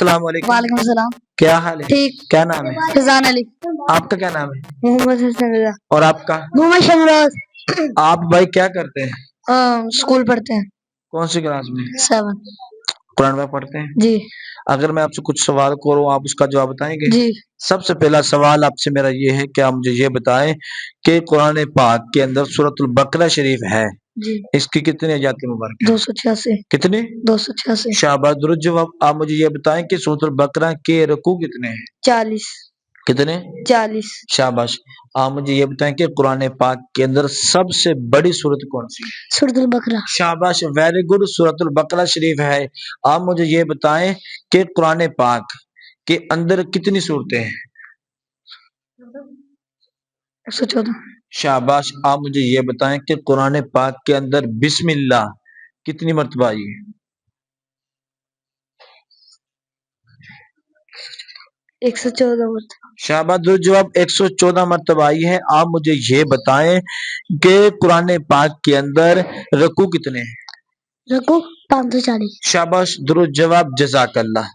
السلام علیکم. وعلیکم السلام. کیا حال ہے؟ ٹھیک. کیا نام ہے فضان علی. آپ کا؟ کیا نام ہے؟ محمد حسن رضا. اور آپ کا؟ محمد شمراز. آپ بھائی کیا کرتے ہیں؟ اسکول پڑھتے ہیں. کون سی کلاس میں؟ 7. قرآن پاک پڑھتے ہیں؟ جی. اگر میں آپ سے کچھ سوال کروں آپ اس کا جواب بتائیں گے؟ جی. سب سے پہلا سوال آپ سے میرا یہ ہے کہ آپ مجھے یہ بتائیں کہ قرآن پاک کے اندر سورۃ البقرہ شریف ہے، جی. اس کی کتنی آیات مبارک ہیں؟ 286. کتنے؟ 286. شاباش، درست جواب. آپ مجھے یہ بتائیں کہ سورۃ البقرہ کے رکوع کتنے ہیں؟ 40. کتنے؟ 40. شاباش. آپ مجھے یہ بتائیں کہ قرآن پاک کے اندر سب سے بڑی سورت کون سی ہے؟ سورۃ البقرہ. شاباش، ویری گڈ، سورۃ البقرہ شریف ہے. آپ مجھے یہ بتائیں کہ قرآن پاک کے اندر کتنی صورتیں ہیں؟ 114. شاباش. آپ مجھے یہ بتائیں کہ قرآن پاک کے اندر بسم اللہ کتنی مرتبہ آئی ہے؟ 114. شاباش، درست جواب. 114 مرتبہ آئی ہے. آپ مجھے یہ بتائیں کہ قرآن پاک کے اندر رکوع کتنے ہیں؟ رکوع 540. شاباش، درست جواب. جزاک اللہ.